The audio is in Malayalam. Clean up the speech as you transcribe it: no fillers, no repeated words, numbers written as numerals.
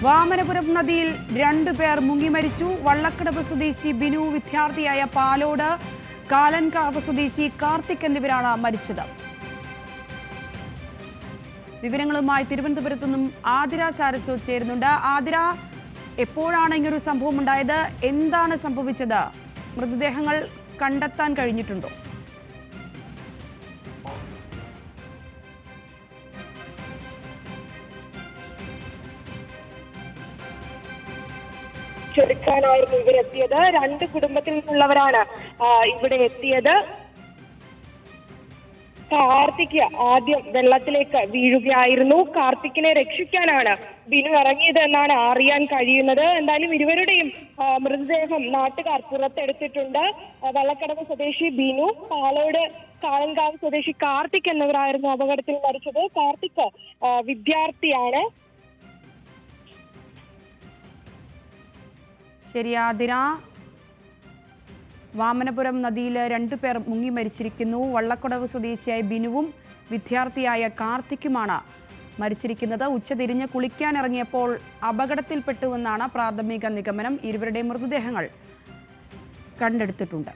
വാമനപുരം നദിയിൽ 2 പേർ മുങ്ങി മരിച്ചു. വള്ളക്കടവ് സ്വദേശി ബിനു, വിദ്യാർത്ഥിയായ പാലോട് കാലൻകാവ് സ്വദേശി കാർത്തിക് എന്നിവരാണ് മരിച്ചത്. വിവരങ്ങളുമായി തിരുവനന്തപുരത്തു നിന്നും ആതിര സാരസ്വത് ചേരുന്നുണ്ട്. ആതിര, എപ്പോഴാണ് ഇങ്ങനൊരു സംഭവം ഉണ്ടായത്? എന്താണ് സംഭവിച്ചത്? മൃതദേഹങ്ങൾ കണ്ടെത്താൻ കഴിഞ്ഞിട്ടുണ്ടോ? ചെറുക്കാനായിരുന്നു ഇവരെത്തിയത്. 2 കുടുംബത്തിൽ നിന്നുള്ളവരാണ് ഇവിടെ എത്തിയത്. കാർത്തിക് ആദ്യം വെള്ളത്തിലേക്ക് വീഴുകയായിരുന്നു. കാർത്തിക്കിനെ രക്ഷിക്കാനാണ് ബിനു ഇറങ്ങിയത് എന്നാണ് അറിയാൻ കഴിയുന്നത്. എന്തായാലും ഇരുവരുടെയും മൃതദേഹം നാട്ടുകാർ പുറത്തെടുത്തിട്ടുണ്ട്. വള്ളക്കടവ് സ്വദേശി ബിനു, പാലോട് കാളൻകാവ് സ്വദേശി കാർത്തിക് എന്നിവരായിരുന്നു അപകടത്തിൽ മരിച്ചത്. കാർത്തിക് വിദ്യാർത്ഥിയാണ്. ശരി ആതിര, വാമനപുരം നദിയിൽ 2 പേർ മുങ്ങി മരിച്ചിരിക്കുന്നു. വള്ളക്കടവ് സ്വദേശിയായ ബിനുവും വിദ്യാർത്ഥിയായ കാർത്തിക്കുമാണ് മരിച്ചിരിക്കുന്നത്. ഉച്ചതിരിഞ്ഞ് കുളിക്കാനിറങ്ങിയപ്പോൾ അപകടത്തിൽപ്പെട്ടുവെന്നാണ് പ്രാഥമിക നിഗമനം. ഇരുവരുടെയും മൃതദേഹങ്ങൾ കണ്ടെടുത്തിട്ടുണ്ട്.